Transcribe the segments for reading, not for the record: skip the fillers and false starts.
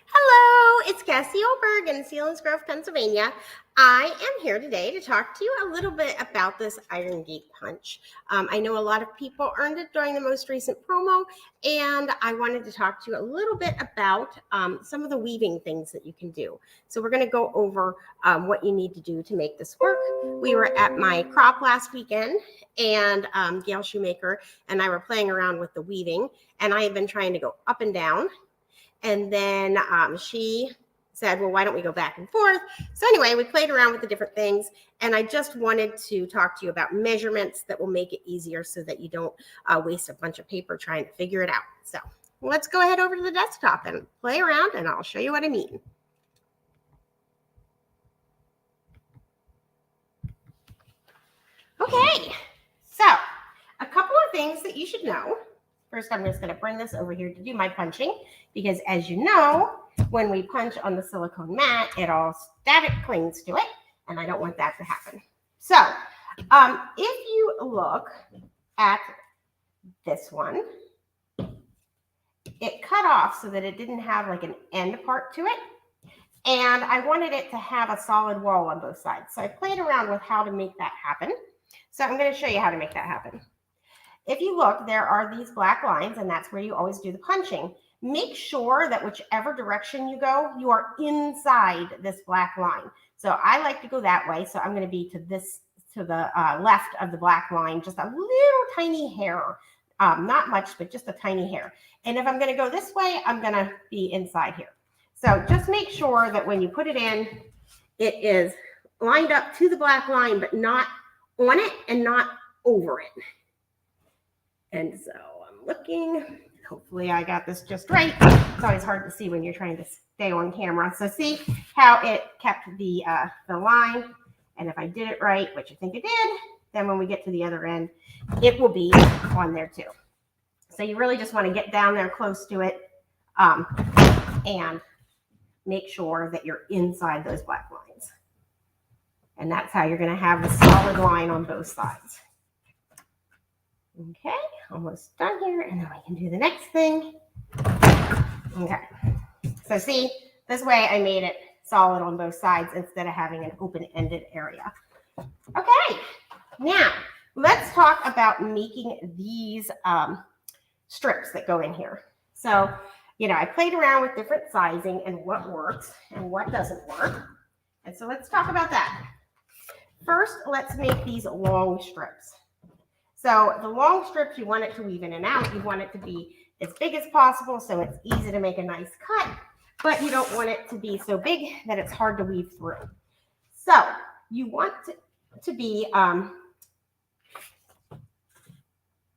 Hello, it's Cassie Olberg in Selinsgrove, Pennsylvania. I am here today to talk to you a little bit about this Iron Gate punch. I know a lot of people earned it during the most recent promo, and I wanted to talk to you a little bit about some of the weaving things that you can do. So we're going to go over what you need to do to make this work. We were at my crop last weekend, and Gail Shoemaker and I were playing around with the weaving, and I had been trying to go up and down. And then she said, well, why don't we go back and forth? So anyway, we played around with the different things. And I just wanted to talk to you about measurements that will make it easier so that you don't waste a bunch of paper trying to figure it out. So let's go ahead over to the desktop and play around, and I'll show you what I mean. Okay, so a couple of things that you should know. First, I'm just going to bring this over here to do my punching because, as you know, when we punch on the silicone mat, it all static clings to it, and I don't want that to happen. So if you look at this one, it cut off so that it didn't have like an end part to it, and I wanted it to have a solid wall on both sides. So I played around with how to make that happen. So I'm going to show you how to make that happen. If you look, there are these black lines, and that's where you always do the punching. Make sure that whichever direction you go, you are inside this black line. So I like to go that way, so I'm going to be to the left of the black line, just a little tiny hair, not much, but just a tiny hair. And if I'm going to go this way, I'm going to be inside here. So just make sure that when you put it in, it is lined up to the black line, but not on it and not over it. And so I'm looking, hopefully I got this just right. It's always hard to see when you're trying to stay on camera. So see how it kept the line. And if I did it right, which I think it did, then when we get to the other end, it will be on there too. So you really just want to get down there close to it and make sure that you're inside those black lines. And that's how you're going to have the solid line on both sides. Okay, almost done here, and then we can do the next thing. Okay, so see, this way I made it solid on both sides instead of having an open-ended area. Okay, now let's talk about making these strips that go in here. So, you know, I played around with different sizing and what works and what doesn't work. And so let's talk about that. First, let's make these long strips. So the long strips, you want it to weave in and out. You want it to be as big as possible so it's easy to make a nice cut, but you don't want it to be so big that it's hard to weave through. So you want to be,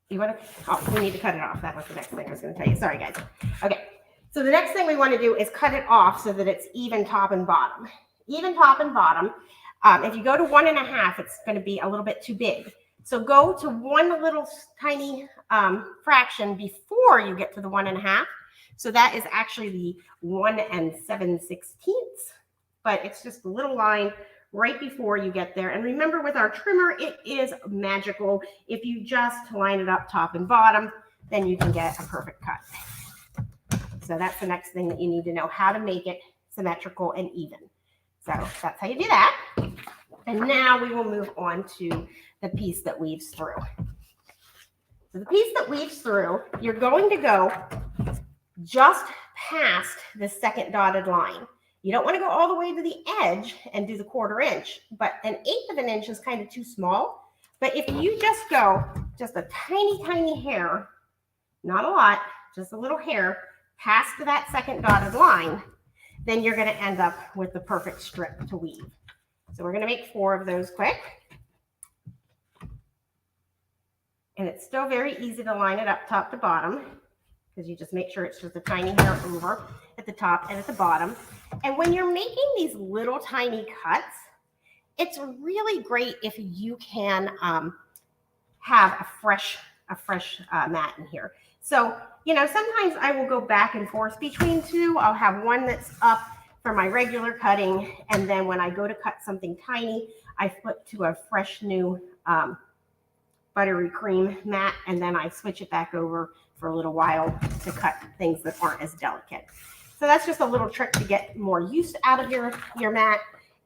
we need to cut it off. That was the next thing I was going to tell you. Sorry, guys. Okay, so the next thing we want to do is cut it off so that it's even top and bottom. Even top and bottom. If you go to 1.5, it's going to be a little bit too big. So go to one little tiny fraction before you get to the 1.5. So that is actually the 1 7/16, but it's just a little line right before you get there. And remember, with our trimmer, it is magical. If you just line it up top and bottom, then you can get a perfect cut. So that's the next thing that you need to know, how to make it symmetrical and even. So that's how you do that. And now we will move on to the piece that weaves through. So the piece that weaves through, you're going to go just past the second dotted line. You don't want to go all the way to the edge and do the 1/4 inch, but 1/8 of an inch is kind of too small. But if you just go just a tiny, tiny hair, not a lot, just a little hair past that second dotted line, then you're going to end up with the perfect strip to weave. So we're going to make 4 of those quick. And it's still very easy to line it up top to bottom because you just make sure it's just a tiny hair over at the top and at the bottom. And when you're making these little tiny cuts, it's really great if you can have a fresh mat in here. So, you know, sometimes I will go back and forth between two. I'll have one that's up for my regular cutting, and then when I go to cut something tiny, I flip to a fresh new buttery cream mat, and then I switch it back over for a little while to cut things that aren't as delicate. So that's just a little trick to get more use out of your mat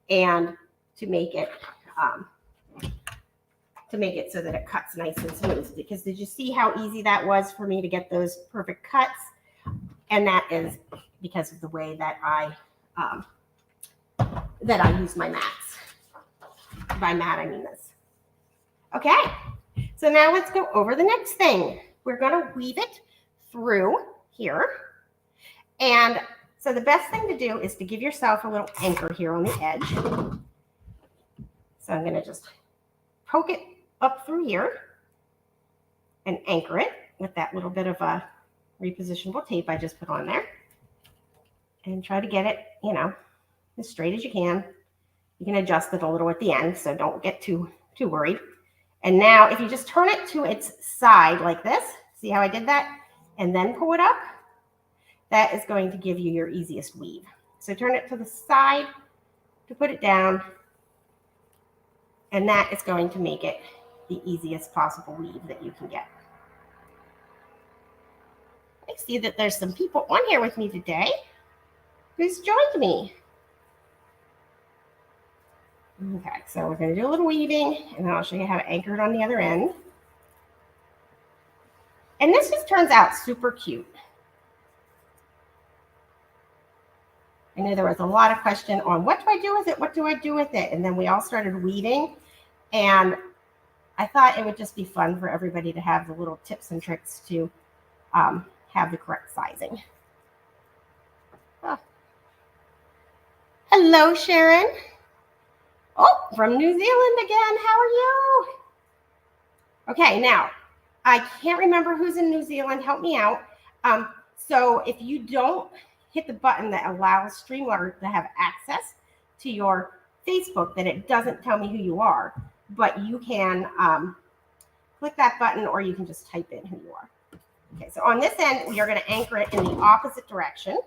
and to make it so that it cuts nice and smooth. Because did you see how easy that was for me to get those perfect cuts? And that is because of the way that I use my mats. By mat, I mean this. Okay, so now let's go over the next thing. We're going to weave it through here. And so the best thing to do is to give yourself a little anchor here on the edge. So I'm going to just poke it up through here and anchor it with that little bit of a repositionable tape I just put on there. And try to get it, as straight as you can. You can adjust it a little at the end, so don't get too worried. And now if you just turn it to its side like this, see how I did that? And then pull it up, that is going to give you your easiest weave. So turn it to the side to put it down, and that is going to make it the easiest possible weave that you can get. I see that there's some people on here with me today who's joined me. Okay, so we're going to do a little weaving, and then I'll show you how to anchor it on the other end. And this just turns out super cute. I know there was a lot of question on what do I do with it? What do I do with it? And then we all started weaving, and I thought it would just be fun for everybody to have the little tips and tricks to have the correct sizing. Oh. Hello, Sharon. Oh, from New Zealand again. How are you? Okay, now, I can't remember who's in New Zealand. Help me out. So if you don't hit the button that allows Streamyard to have access to your Facebook, then it doesn't tell me who you are. But you can click that button, or you can just type in who you are. Okay, so on this end, we are going to anchor it in the opposite direction.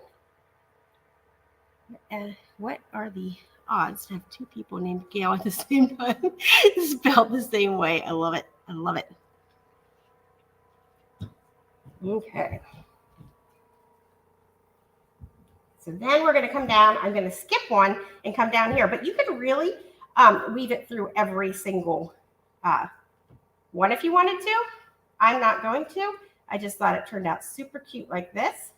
What are the odds to have two people named Gail at the same time spelled the same way? I love it. I love it. Okay. So then we're going to come down. I'm going to skip one and come down here. But you could really weave it through every single one if you wanted to. I'm not going to. I just thought it turned out super cute like this.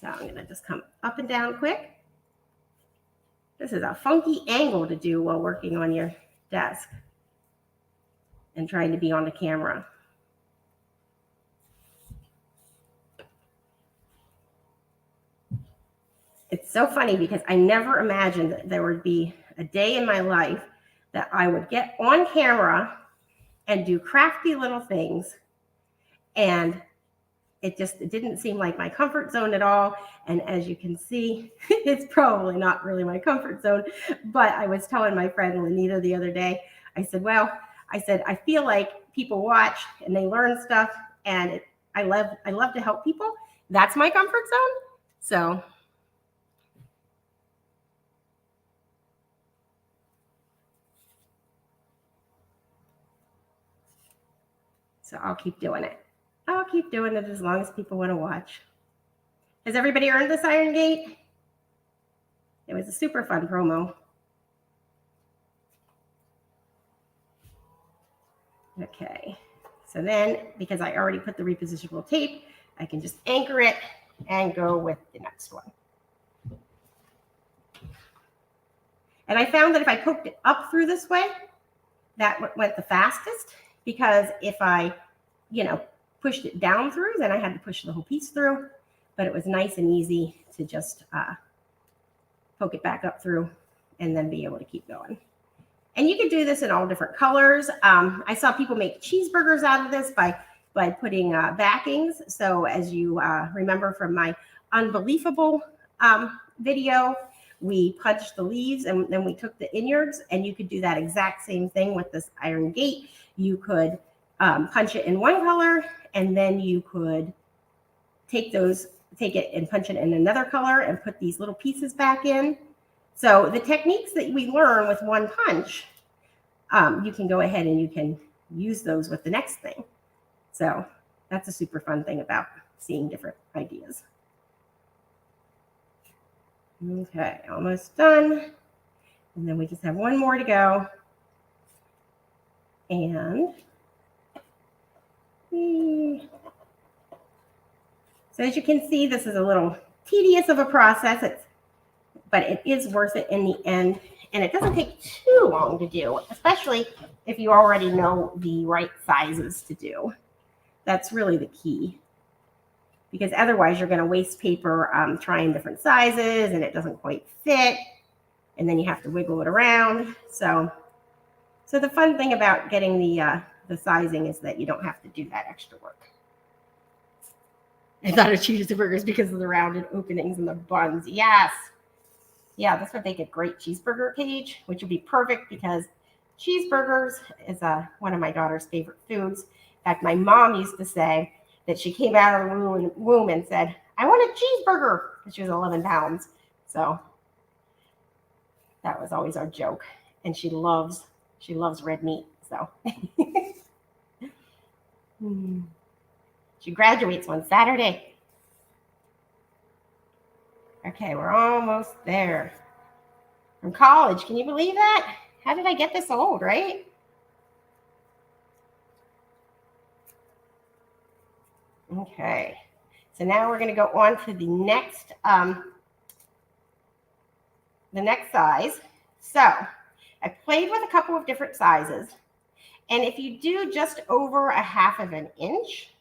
So I'm going to just come up and down quick. This is a funky angle to do while working on your desk and trying to be on the camera. It's so funny because I never imagined that there would be a day in my life that I would get on camera and do crafty little things, and it didn't seem like my comfort zone at all. And as you can see, it's probably not really my comfort zone. But I was telling my friend Lenita the other day, I said, I feel like people watch and they learn stuff, and I love to help people. That's my comfort zone. So I'll keep doing it. I'll keep doing it as long as people want to watch. Has everybody earned this Iron Gate? It was a super fun promo. Okay, so then because I already put the repositionable tape, I can just anchor it and go with the next one. And I found that if I poked it up through this way, that went the fastest, because if I, pushed it down through, then I had to push the whole piece through. But it was nice and easy to just poke it back up through and then be able to keep going. And you can do this in all different colors. I saw people make cheeseburgers out of this by putting backings. So as you remember from my Unbelievable video, we punched the leaves and then we took the innards, and you could do that exact same thing with this Iron Gate. You could punch it in one color, and then you could take it and punch it in another color and put these little pieces back in. So the techniques that we learn with one punch, you can go ahead and you can use those with the next thing. So that's a super fun thing about seeing different ideas. Okay, almost done. And then we just have one more to go. And so as you can see, this is a little tedious of a process, but it is worth it in the end. And it doesn't take too long to do, especially if you already know the right sizes to do. That's really the key. Because otherwise you're going to waste paper trying different sizes and it doesn't quite fit. And then you have to wiggle it around. So the fun thing about getting the sizing is that you don't have to do that extra work. I thought of cheeseburgers because of the rounded openings in the buns. Yes. Yeah, this would make a great cheeseburger cage, which would be perfect because cheeseburgers is one of my daughter's favorite foods. In fact, my mom used to say that she came out of the womb and said, I want a cheeseburger. She was 11 pounds. So that was always our joke. And she loves red meat. So she graduates on Saturday. Okay, we're almost there. From college, can you believe that? How did I get this old, right? Okay, so now we're going to go on to the next size. So I played with a couple of different sizes. And if you do just over 1/2 inch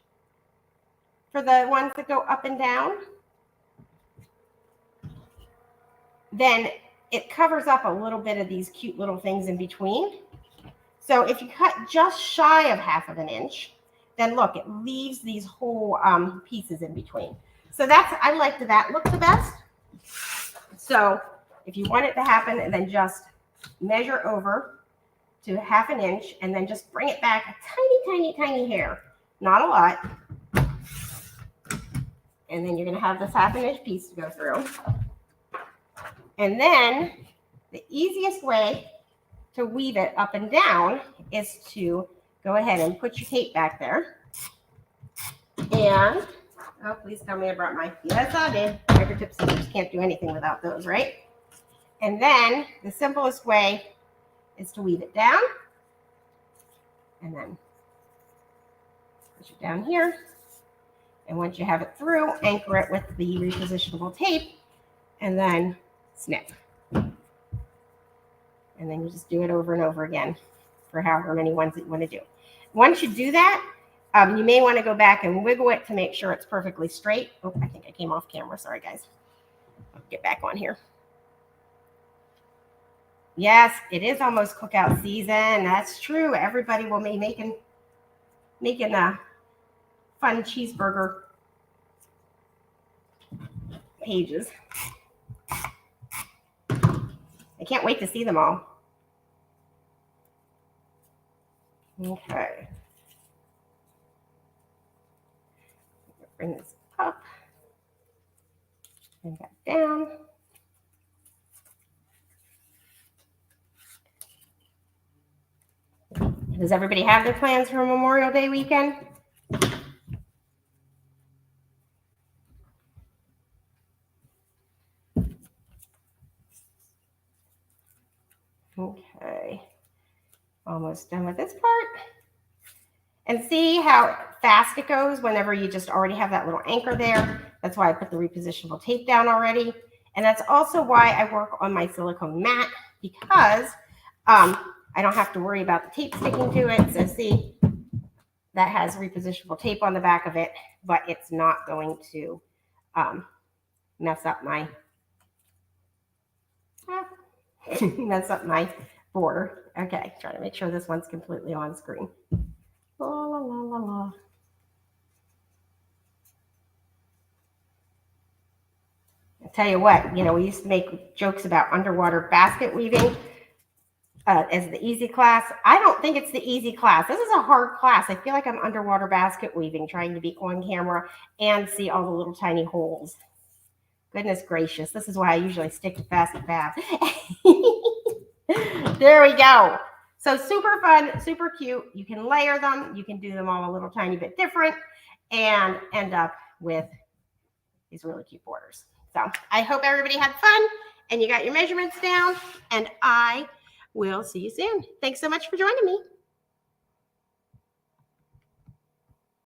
for the ones that go up and down, then it covers up a little bit of these cute little things in between. So if you cut just shy of 1/2 inch, then look, it leaves these whole pieces in between. So I like that look the best. So if you want it to happen, then just measure over to 1/2 inch and then just bring it back a tiny, tiny, tiny hair. Not a lot. And then you're going to have this 1/2 inch piece to go through. And then the easiest way to weave it up and down is to go ahead and put your tape back there. And, oh, please tell me I brought yes, I did. Microtip scissors, can't do anything without those, right? And then the simplest way is to weave it down. And then push it down here. And once you have it through, anchor it with the repositionable tape and then snip. And then you just do it over and over again for however many ones that you want to do. Once you do that, you may want to go back and wiggle it to make sure it's perfectly straight. Oh, I think I came off camera. Sorry, guys. I'll get back on here. Yes, it is almost cookout season. That's true. Everybody will be making a fun cheeseburger pages. I can't wait to see them all. Okay. Bring this up. Bring that down. Does everybody have their plans for Memorial Day weekend? Okay, almost done with this part. And see how fast it goes whenever you just already have that little anchor there. That's why I put the repositionable tape down already. And that's also why I work on my silicone mat, because I don't have to worry about the tape sticking to it. So see, that has repositionable tape on the back of it, but it's not going to mess up my border. Okay, trying to make sure this one's completely on screen. La, la, la, la, la. I'll tell you what, we used to make jokes about underwater basket weaving as the easy class. I don't think it's the easy class. This is a hard class. I feel like I'm underwater basket weaving, trying to be on camera and see all the little tiny holes. Goodness gracious. This is why I usually stick to Fast and Fab. There we go. So super fun, super cute. You can layer them. You can do them all a little tiny bit different and end up with these really cute borders. So I hope everybody had fun and you got your measurements down, and I will see you soon. Thanks so much for joining me.